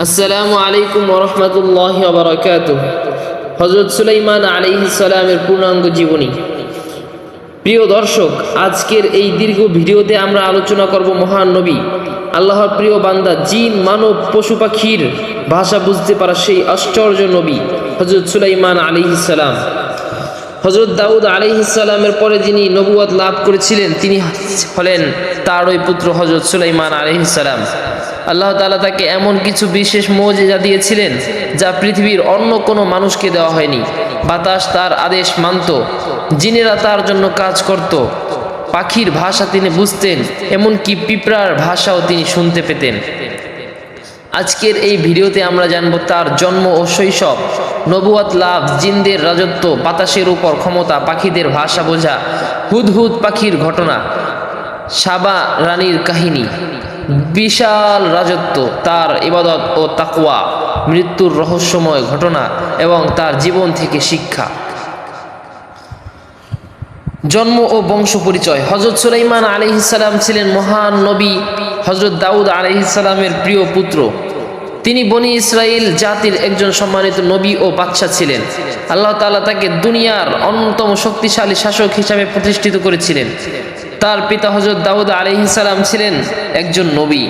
আসসালামু আলাইকুম ওয়া রাহমাতুল্লাহি ওয়া বারাকাতুহু। হযরত সুলাইমান আলাইহিস সালামের পূর্ণাঙ্গ জীবনী। প্রিয় দর্শক, আজকের এই দীর্ঘ ভিডিওতে আমরা আলোচনা করব মহান নবী, আল্লাহর প্রিয় বান্দা, জিন, মানব, পশু পাখির ভাষা বুঝতে পারা সেই আশ্চর্য নবী হযরত সুলাইমান আলাইহিস সালাম। হযরত দাউদ আলাইহিস সালামের পরে যিনি নবুয়ত লাভ করেছিলেন তিনি হলেন তারই পুত্র হযরত সুলাইমান আলাইহিস সালাম। আল্লাহ তাআলা তাকে এমন কিছু বিশেষ মুজিজা দিয়েছিলেন যা পৃথিবীর অন্য কোনো মানুষকে দেওয়া হয়নি। বাতাস তার আদেশ মানত, জিনেরা তার জন্য কাজ করত, পাখির ভাষা তিনি বুঝতেন, এমনকি পিঁপড়ার ভাষাও তিনি শুনতে পেতেন। আজকের এই ভিডিওতে আমরা জানব তার জন্ম ও শৈশব, নবুয়ত লাভ, জিনদের রাজত্ব, বাতাসের উপর ক্ষমতা, পাখিদের ভাষা বোঝা, হুদহুদ পাখির ঘটনা, সাবা রানীর কাহিনী, বিশাল রাজত্ব, তার ইবাদত ও তাকওয়া, মৃত্যুর রহস্যময় ঘটনা এবং তার জীবন থেকে শিক্ষা। জন্ম ও বংশ পরিচয়। হযরত সুলাইমান আলাইহিস সালাম ছিলেন মহান নবী হযরত দাউদ আলাইহিস সালামের প্রিয় পুত্র। তিনি বনি ইসরাইল জাতির একজন সম্মানিত নবী ও বাদশা ছিলেন। আল্লাহ তাআলা তাকে দুনিয়ার অন্যতম শক্তিশালী শাসক হিসাবে প্রতিষ্ঠিত করেছিলেন। তার পিতা হযরত দাউদ আলাইহিস সালাম ছিলেন একজন নবী,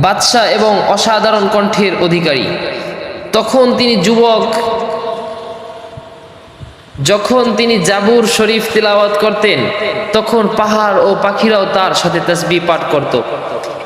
বাদশা এবং অসাধারণ কণ্ঠের অধিকারী। যখন তিনি জাবুর শরীফ তিলাওয়াত করতেন তখন পাহাড় ও পাখিরাও তার সাথে তাসবিহ পাঠ করত।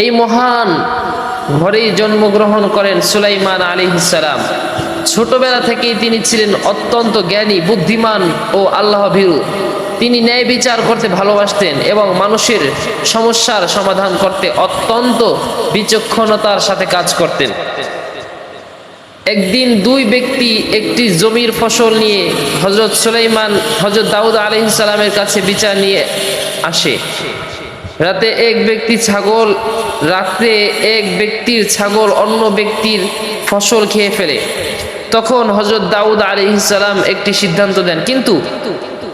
এই মহান ঘরেই জন্মগ্রহণ করেন সুলাইমান আলাইহিস সালাম। ছোটবেলা থেকেই তিনি ছিলেন অত্যন্ত জ্ঞানী, বুদ্ধিমান ও আল্লাহভীরু। তিনি ন্যায় বিচার করতে ভালোবাসতেন এবং মানুষের সমস্যার সমাধান করতে অত্যন্ত বিচক্ষণতার সাথে কাজ করতেন। একদিন দুই ব্যক্তি একটি জমির ফসল নিয়ে হযরত দাউদ আলাইহিস সালামের কাছে বিচার নিয়ে আসে। রাতে এক ব্যক্তির ছাগল অন্য ব্যক্তির ফসল খেয়ে ফেলে। তখন হযরত দাউদ আলাইহিস সালাম একটি সিদ্ধান্ত দেন, কিন্তু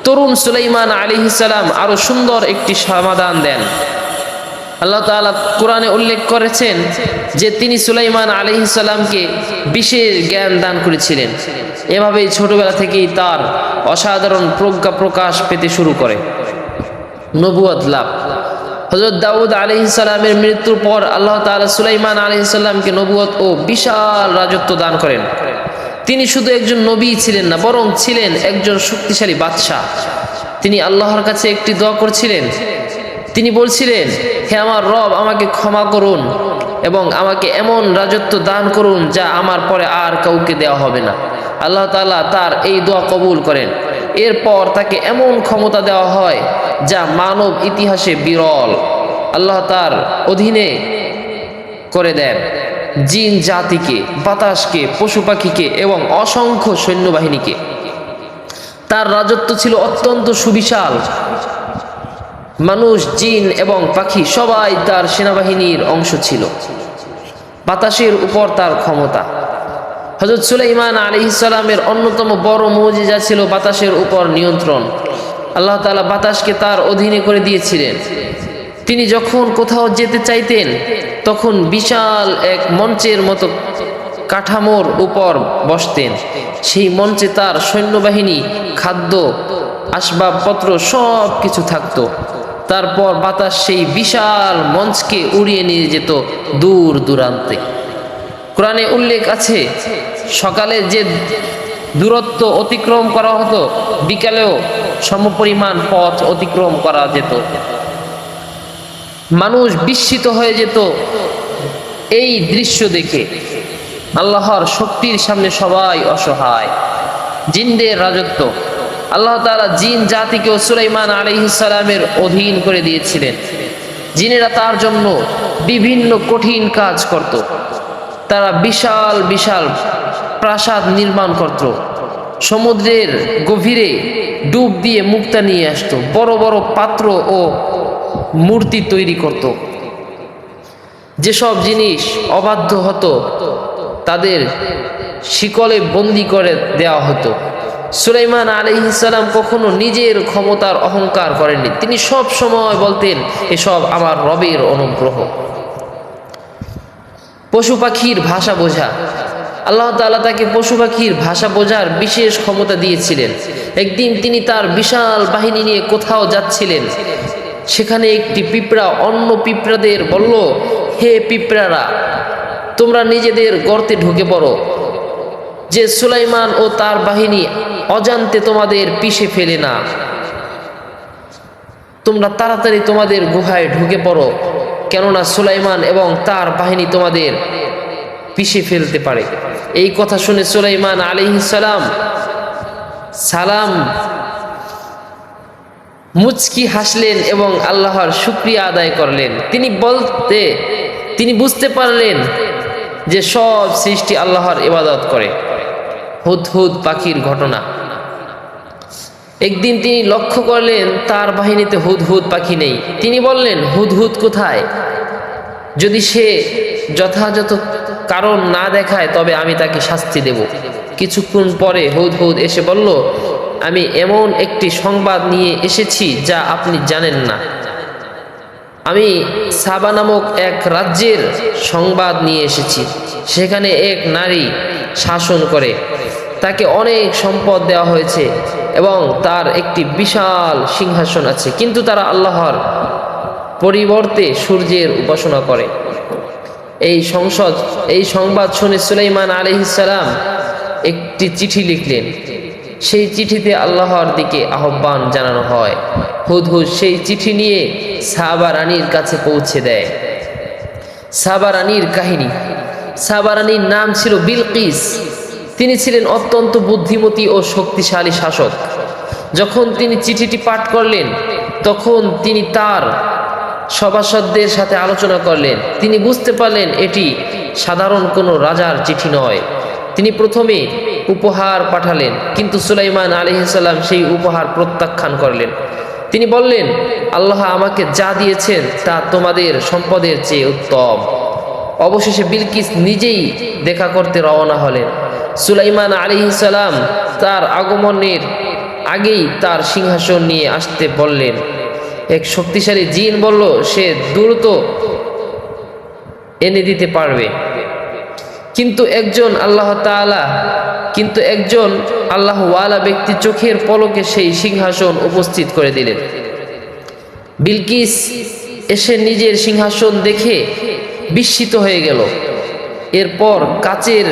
তরুণ সুলাইমান আলাইহিস সালাম আরো সুন্দর একটি সমাধান দেন। আল্লাহ তাআলা কোরআনে উল্লেখ করেছেন যে তিনি সুলাইমান আলাইহিস সালামকে বিশেষ জ্ঞান দান করেছিলেন। এভাবেই ছোটবেলা থেকেই তার অসাধারণ প্রজ্ঞা প্রকাশ পেতে শুরু করে। নবুয়ত লাভ। হযরত দাউদ আলাইহিস সালামের মৃত্যুর পর আল্লাহ তাআলা সুলাইমান আলাইহিস সালামকে নবুয়ত ও বিশাল রাজত্ব দান করেন। তিনি শুধু একজন নবী ছিলেন না, বরং ছিলেন একজন শক্তিশালী বাদশা। তিনি আল্লাহর কাছে একটি দোয়া করেছিলেন। তিনি বলছিলেন, হে আমার রব, আমাকে ক্ষমা করুন এবং আমাকে এমন রাজত্ব দান করুন যা আমার পরে আর কাউকে দেওয়া হবে না। আল্লাহ তাআলা তার এই দোয়া কবুল করেন। এরপর তাকে এমন ক্ষমতা দেওয়া হয় যা মানব ইতিহাসে বিরল। আল্লাহ তার অধীনে করে দেন জিন জাতিকে, বাতাসকে, পশু পাখিকে এবং অসংখ্য সৈন্যবাহিনীকে। তার রাজত্ব ছিল অত্যন্ত সুবিশাল। মানুষ, জিন এবং পাখি সবাই তার সেনাবাহিনীর অংশ ছিল। বাতাসের উপর তার ক্ষমতা। হযরত সুলাইমান আলাইহিস সালামের অন্যতম বড় মুজিজা ছিল বাতাসের উপর নিয়ন্ত্রণ। আল্লাহ তাআলা বাতাসকে তার অধীনে করে দিয়েছিলেন। তিনি যখন কোথাও যেতে চাইতেন তখন বিশাল এক মঞ্চের মতো কাঠামোর উপর বসতেন। সেই মঞ্চে তার সৈন্যবাহিনী, খাদ্য, আসবাবপত্র সব কিছু থাকতো। তারপর বাতাস সেই বিশাল মঞ্চকে উড়িয়ে নিয়ে যেত দূর দূরান্তে। কোরআনে উল্লেখ আছে, সকালে যে দূরত্ব অতিক্রম করা হতো বিকালেও সমপরিমাণ পথ অতিক্রম করা যেত। মানুষ বিস্মিত হয়ে যেত এই দৃশ্য দেখে। আল্লাহর শক্তির সামনে সবাই অসহায়। জিনদের রাজত্ব। আল্লাহ তাআলা জিন জাতিকেও সুলাইমান আলাইহিস সালামের অধীন করে দিয়েছিলেন। জিনেরা তার জন্য বিভিন্ন কঠিন কাজ করত। তারা বিশাল বিশাল প্রাসাদ নির্মাণ করত, সমুদ্রের গভীরে ডুব দিয়ে মুক্তা নিয়ে আসতো, বড় বড় পাত্র ও মূর্তি তৈরি করত। যেসব জিনিস অবাধ্য হতো তাদের শিকলে বন্দী করে দেওয়া হতো। সুলাইমান আলাইহিস সালাম কখনো নিজের ক্ষমতার অহংকার করেননি। তিনি সব সময় বলতেন, এসব আমার রবের অনুগ্রহ। পশু পাখির ভাষা বোঝা। আল্লাহ তাআলা তাকে পশু পাখির ভাষা বোঝার বিশেষ ক্ষমতা দিয়েছিলেন। একদিন তিনি তার বিশাল বাহিনী নিয়ে কোথাও যাচ্ছিলেন। সেখানে একটি পিঁপড়া অন্য পিঁপড়াদের বলল, হে পিঁপড়ারা, তোমরা নিজেদের গর্তে ঢুকে পড়ো, যে সুলাইমান ও তার বাহিনী অজান্তে তোমাদের পিষে ফেলে না। তোমরা তাড়াতাড়ি তোমাদের গুহায় ঢুকে পড়ো, কেননা সুলাইমান এবং তার বাহিনী তোমাদের পিষে ফেলতে পারে। এই কথা শুনে সুলাইমান আলাইহিস সালাম মুচকি হাসলেন এবং আল্লাহর শুকরিয়া আদায় করলেন। তিনি বুঝতে পারলেন যে সব সৃষ্টি আল্লাহর ইবাদত করে। হুদহুদ পাখির ঘটনা। একদিন তিনি লক্ষ্য করলেন তার বাহিনীতে হুদহুদ পাখি নেই। তিনি বললেন, হুদহুদ কোথায়? যদি সে যথাযথ কারণ না দেখায় তবে আমি তাকে শাস্তি দেব। কিছুক্ষণ পরে হুদহুদ এসে বলল, আমি এমন একটি সংবাদ নিয়ে এসেছি যা আপনি জানেন না। আমি সাবা নামক এক রাজ্যের সংবাদ নিয়ে এসেছি। সেখানে এক নারী শাসন করে, তাকে অনেক সম্পদ দেওয়া হয়েছে এবং তার একটি বিশাল সিংহাসন আছে, কিন্তু তারা আল্লাহর পরিবর্তে সূর্যের উপাসনা করে। এই সংবাদ শুনে সুলাইমান আলাইহিস সালাম একটি চিঠি লিখলেন। সেই চিঠিতে আল্লাহর দিকে আহ্বান জানানো হয়। হুদহুদ সেই চিঠি নিয়ে সাবা রানীর কাছে পৌঁছে দেয়। সাবা রানীর কাহিনী। সাবা রানীর নাম ছিল বিলকিস। তিনি ছিলেন অত্যন্ত বুদ্ধিমতী ও শক্তিশালী শাসক। যখন তিনি চিঠিটি পাঠ করলেন তখন তিনি তার সভাসদদের সাথে আলোচনা করলেন। তিনি বুঝতে পারলেন এটি সাধারণ কোনো রাজার চিঠি নয়। তিনি প্রথমে উপহার পাঠালেন, কিন্তু সুলাইমান আলাইহিস সালাম সেই উপহার প্রত্যাখ্যান করলেন। তিনি বললেন, আল্লাহ আমাকে যা দিয়েছেন তা তোমাদের সম্পদের চেয়ে উত্তম। অবশেষে বিলকিস নিজেই দেখা করতে রওনা হলেন। সুলাইমান আলাইহিস সালাম তার আগমনের আগেই তার সিংহাসন নিয়ে আসতে বললেন। এক শক্তিশালী জিন বলল সে দ্রুত এনে দিতে পারবে, কিন্তু একজন আল্লাহওয়ালা ব্যক্তি চোখের পলকে সেই সিংহাসন উপস্থিত করে দিলেন। বিলকিস এসে নিজের সিংহাসন দেখে বিস্মিত হয়ে গেল। এরপর কাচের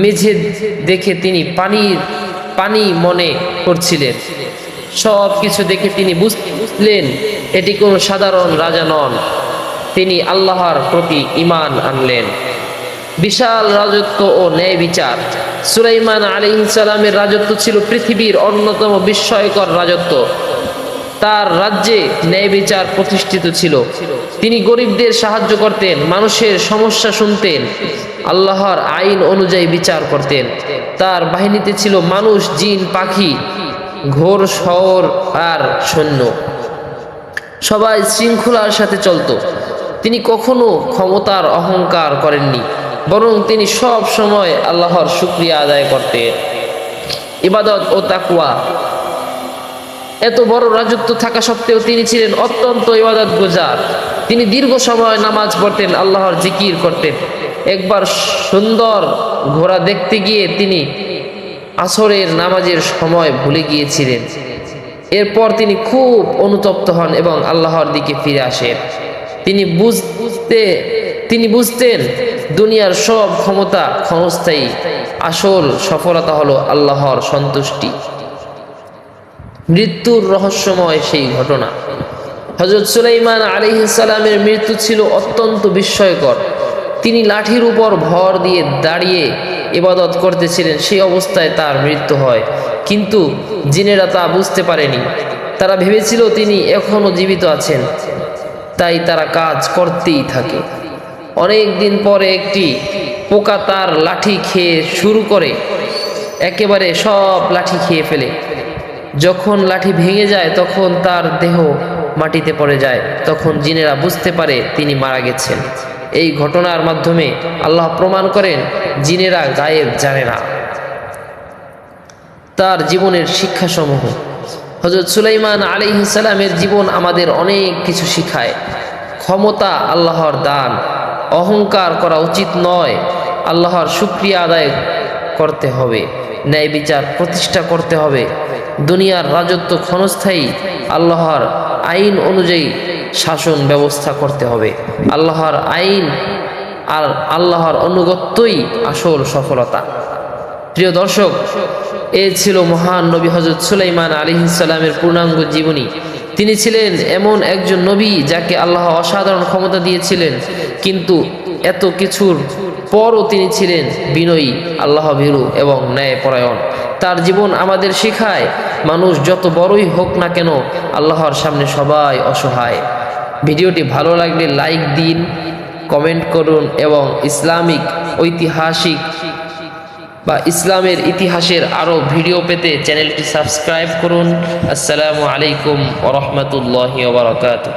মেঝে দেখে তিনি পানি মনে করছিলেন। সব কিছু দেখে তিনি বুঝলেন এটি কোনো সাধারণ রাজা নন। তিনি আল্লাহর প্রতি ঈমান আনলেন। বিশাল রাজত্ব ও ন্যায় বিচার। সুলাইমান আলাইহিস সালামের রাজত্ব ছিল পৃথিবীর অন্যতম বিস্ময়কর রাজত্ব। তার রাজ্যে ন্যায় বিচার প্রতিষ্ঠিত ছিল। তিনি গরিবদের সাহায্য করতেন, মানুষের সমস্যা শুনতেন, আল্লাহর আইন অনুযায়ী বিচার করতেন। তার বাহিনীতে ছিল মানুষ, জিন, পাখি, ঘোর শহর আর সৈন্য। সবাই শৃঙ্খলার সাথে চলত। তিনি কখনো ক্ষমতার অহংকার করেননি, বরং তিনি সব সময় আল্লাহর শুকরিয়া আদায় করতেন। ইবাদত ও তাকওয়া। এত বড় রাজত্ব থাকা সত্ত্বেও তিনি ছিলেন অত্যন্ত ইবাদতগুজার। তিনি দীর্ঘ সময় নামাজ পড়তেন, আল্লাহর জিকির করতেন। একবার সুন্দর ঘোড়া দেখতে গিয়ে তিনি আসরের নামাজের সময় ভুলে গিয়েছিলেন। এরপর তিনি খুব অনুতপ্ত হন এবং আল্লাহর দিকে ফিরে আসেন। তিনি বুঝতেন দুনিয়ার সব ক্ষমতা ক্ষণস্থায়ী, আসল সফলতা হলো আল্লাহর সন্তুষ্টি। মৃত্যুর রহস্যময় সেই ঘটনা। হযরত সুলাইমান আলাইহিস সালামের মৃত্যু ছিল অত্যন্ত বিস্ময়কর। তিনি লাঠির উপর ভর দিয়ে দাঁড়িয়ে ইবাদত করতেছিলেন, সেই অবস্থায় তার মৃত্যু হয়। কিন্তু জিনেরা তা বুঝতে পারেনি। তারা ভেবেছিল তিনি এখনো জীবিত আছেন, তাই তারা কাজ করতেই থাকে। অনেক দিন পরে একটি পোকা তার লাঠি খেয়ে শুরু করে, একেবারে সব লাঠি খেয়ে ফেলে। যখন লাঠি ভেঙে যায় তখন তার দেহ মাটিতে পড়ে যায়। তখন জিনেরা বুঝতে পারে তিনি মারা গেছেন। এই ঘটনার মাধ্যমে আল্লাহ প্রমাণ করেন জিনেরা গায়েব জানে না। তার জীবনের শিক্ষাসমূহ। হযরত সুলাইমান আলাইহিস সালামের জীবন আমাদের অনেক কিছু শিখায়। ক্ষমতা আল্লাহর দান, অহংকার করা উচিত নয়। আল্লাহর শুকরিয়া আদায় করতে হবে, ন্যায় বিচার প্রতিষ্ঠা করতে হবে, দুনিয়ার রাজত্ব ক্ষণস্থায়ী, আল্লাহর আইন অনুযায়ী শাসন ব্যবস্থা করতে হবে। আল্লাহর আইন আর আল্লাহর অনুগত্যই আসল সফলতা। প্রিয় দর্শক, এ ছিল মহান নবী হযরত সুলাইমান আলাইহিস সালামের পূর্ণাঙ্গ জীবনী। তিনি ছিলেন এমন একজন নবী যাকে আল্লাহ অসাধারণ ক্ষমতা দিয়েছিলেন, কিন্তু এত কিছুর পরও তিনি ছিলেন বিনয়ী, আল্লাহ ভীরু এবং ন্যায়পরায়ণ। তার জীবন আমাদের শেখায়, মানুষ যত বড়ই হোক না কেন, আল্লাহর সামনে সবাই অসহায়। ভিডিওটি ভালো লাগলে লাইক দিন, কমেন্ট করুন এবং ইসলামিক ঐতিহাসিক বা ইসলামের ইতিহাসের আরও ভিডিও পেতে চ্যানেলটি সাবস্ক্রাইব করুন। আসসালামু আলাইকুম ওয়া রাহমাতুল্লাহি ওয়া বারাকাতুহু।